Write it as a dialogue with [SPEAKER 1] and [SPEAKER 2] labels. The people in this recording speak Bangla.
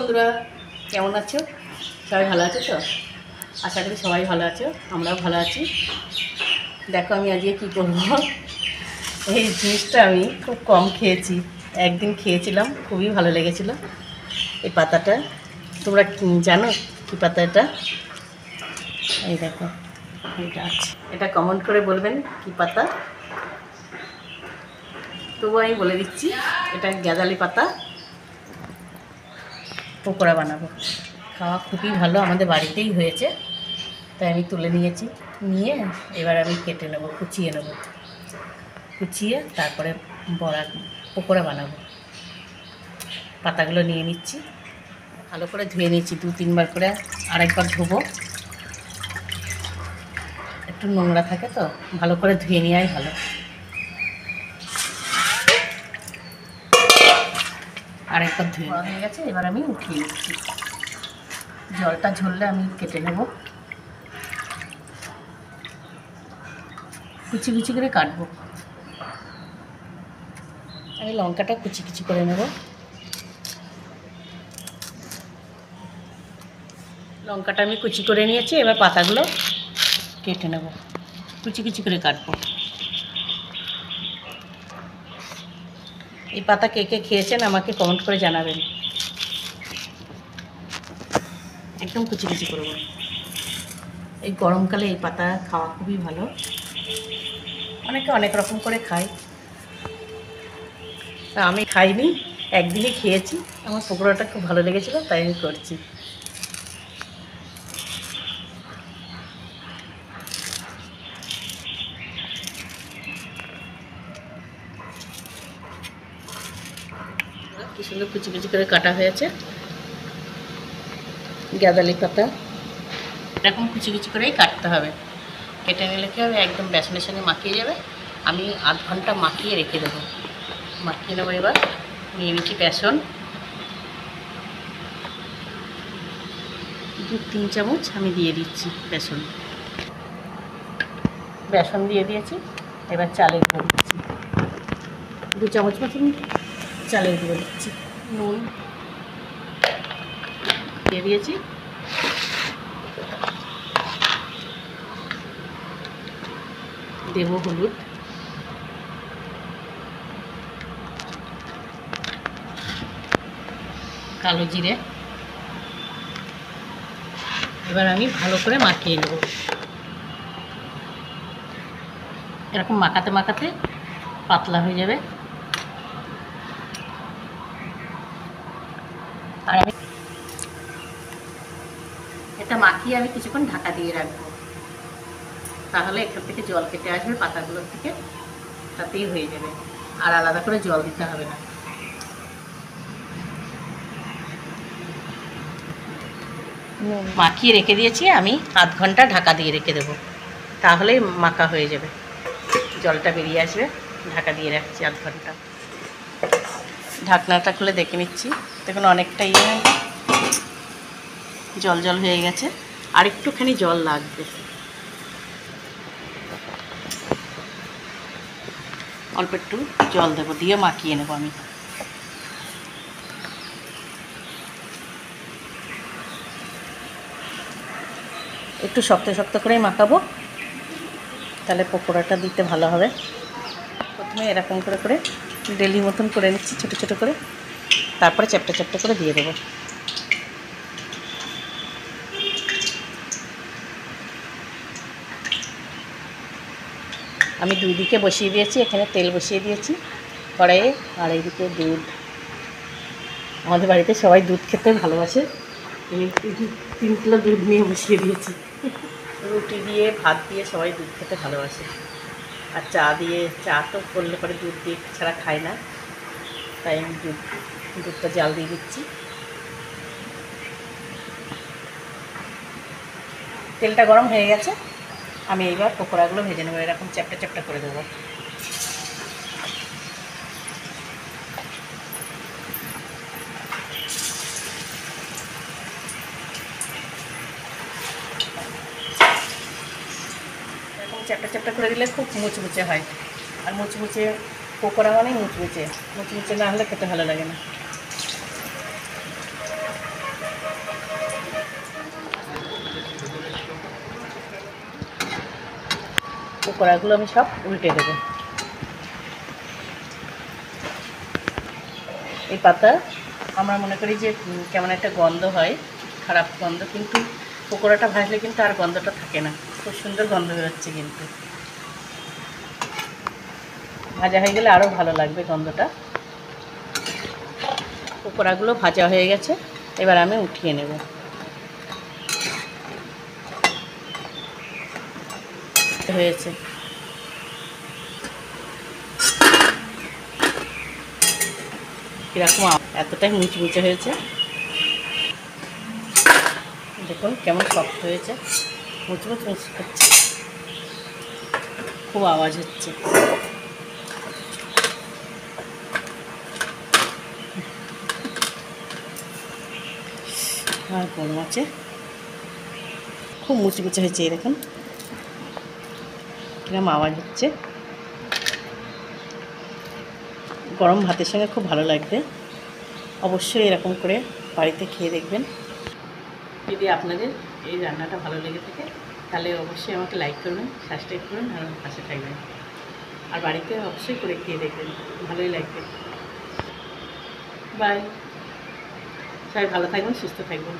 [SPEAKER 1] বন্ধুরা, কেমন আছো? সবাই ভালো আছো তো? আশা করি সবাই ভালো আছো, আমরাও ভালো আছি। দেখো আমি আজকে কী করবো। এই জিনিসটা আমি খুব কম খেয়েছি, একদিন খেয়েছিলাম, খুবই ভালো লেগেছিলো। এই পাতাটা তোমরা জানো কী পাতা এটা? এই দেখো এটা আছে, এটা কমেন্ট করে বলবেন কী পাতা। তবু আমি বলে দিচ্ছি, এটা গ্যাদালি পাতা। পকোড়া বানাবো, খাওয়া খুবই ভালো, আমাদের বাড়িতেই হয়েছে, তাই আমি তুলে নিয়েছি। নিয়ে এবার আমি কেটে নেব, কুচিয়ে নেব, কুচিয়ে তারপরে বড়া পকোড়া বানাবো। পাতাগুলো নিয়ে নিচ্ছি, ভালো করে ধুয়ে নিচ্ছি 2-3 বার করে, আরেকবার ধোবো। একটু নোংরা থাকে তো, ভালো করে ধুয়ে নেওয়াই ভালো। আরেকবার ধুয়ে হয়ে গেছে, এবার আমি উঠিয়ে নিচ্ছি। জলটা ঝরলে আমি কেটে নেব, কুচি কুচি করে কাটবো। আমি লঙ্কাটা কুচি কুচি করে নেব। লঙ্কাটা আমি কুচি করে নিয়েছি, এবার পাতাগুলো কেটে নেব, কুচি কুচি করে কাটবো। এই পাতা কে কে খেয়েছেন আমাকে কমেন্ট করে জানাবেন। একদম কুচি কুচি করবো। এই গরমকালে এই পাতা খাওয়া খুবই ভালো, অনেকে অনেক রকম করে খায়, তা আমি খাইনি, একদিনই খেয়েছি, আমার পকোড়াটা খুব ভালো লেগেছিলো, তাই আমি করছি। কি সুন্দর কুচি কুচি করে কাটা হয়েছে গ্যাদালি পাতা। এরকম কুচি কুচি করেই কাটতে হবে, কেটে নিলে কী হবে, একদম বেসনের সঙ্গে মাখিয়ে যাবে। আমি আধ ঘন্টা মাখিয়ে রেখে দেবো, মাখিয়ে নেবো। এবার নিয়ে নিচ্ছি বেসন, 2-3 চামচ আমি দিয়ে দিচ্ছি বেসন। বেসন দিয়ে দিয়েছি, এবার চালের গুঁড়ো দিচ্ছি, 2 চামচ মতন চালের গুঁড়ো দিচ্ছি। নুন দিয়ে দিয়েছি, দেবো হলুদ, কালো জিরে। এবার আমি ভালো করে মাখিয়ে নেব, এরকম মাখাতে মাখাতে পাতলা হয়ে যাবে। আর আমি এটা মাখিয়ে আমি কিছুক্ষণ ঢাকা দিয়ে রাখবো, তাহলে এখান থেকে জল কেটে আসবে পাতাগুলোর থেকে, তাতেই হয়ে যাবে, আর আলাদা করে জল দিতে হবে না। মাখিয়ে রেখে দিয়েছি আমি, আধ ঘন্টা ঢাকা দিয়ে রেখে দেবো, তাহলেই মাখা হয়ে যাবে, জলটা বেরিয়ে আসবে। ঢাকা দিয়ে রাখছি আধ ঘন্টা। ঢাকনাটা খুলে দেখে নিচ্ছি, দেখুন অনেকটা জল জল হয়ে গেছে, আর একটুখানি জল লাগবে, অল্প একটু জল দেবো, দিয়ে মাখিয়ে নেবো আমি। একটু শক্ত শক্ত করেই মাখাবো, তাহলে পকোড়াটা দিতে ভালো হবে। প্রথমে এরকম করে করে ডেলি মতন করে নিচ্ছি ছোটো ছোটো করে, তারপরে চ্যাপটা চ্যাপটা করে দিয়ে দেবো। আমি 2 দিকে বসিয়ে দিয়েছি, এখানে তেল বসিয়ে দিয়েছি কড়াইয়ে, আর এইদিকে দুধ। আমাদের বাড়িতে সবাই দুধ খেতে ভালোবাসে, আমি 3 কিলো দুধ নিয়ে বসিয়ে দিয়েছি। রুটি দিয়ে ভাত দিয়ে সবাই দুধ খেতে ভালোবাসে, আর চা দিয়ে, চা তো করলে পরে দুধ দিয়ে ছাড়া খায় না, তাই আমি দুধটা জাল দিয়ে দিচ্ছি। তেলটা গরম হয়ে গেছে, আমি এইবার পকোড়াগুলো ভেজে নেবো, এরকম চ্যাপটা চ্যাপটা করে দেবো। এরকম চ্যাপটা চ্যাপটা করে দিলে খুব মুচমুচে হয়, আর মুচমুচে পকোড়া মানে মুচমুচে না হলে খেতে ভালো লাগে না। এরকম চ্যাপটা চ্যাপটা করে দিলে খুব মুচমুচে হয়, আর মুচমুচে পকোড়া মানে মুচমুচে। মুচমুচে না হলে খেতে ভালো লাগে না। পকোড়াগুলো আমি সব উল্টে দেবো। এই পাতা আমরা মনে করি যে কেমন একটা গন্ধ হয়, খারাপ গন্ধ, কিন্তু পকোড়াটা ভাজলে কিন্তু আর গন্ধটা থাকে না, খুব সুন্দর গন্ধ বেরোচ্ছে। কিন্তু ভাজা হয়ে গেলে আরও ভালো লাগবে গন্ধটা। পকোড়াগুলো ভাজা হয়ে গেছে, এবার আমি উঠিয়ে নেব। হয়েছে কীরকম, এতটাই মুচমুচে হয়েছে, দেখুন কেমন সফট হয়েছে, মুচমুচ মুচমুচ করছে, খুব আওয়াজ হচ্ছে। আর গরম আছে, খুব মুচমুচে হয়েছে, এরকম কিরকম আওয়াজ হচ্ছে। গরম ভাতের সঙ্গে খুব ভালো লাগবে, অবশ্যই এরকম করে বাড়িতে খেয়ে দেখবেন। যদি আপনাদের এই রান্নাটা ভালো লেগে থাকে তাহলে অবশ্যই আমাকে লাইক করবেন, সাবস্ক্রাইব করবেন আর আমার পাশে থাকবেন। আর বাড়িতে অবশ্যই করে খেয়ে দেখবেন, ভালোই লাগবে। বাই, সবাই ভালো থাকবেন, সুস্থ থাকবেন।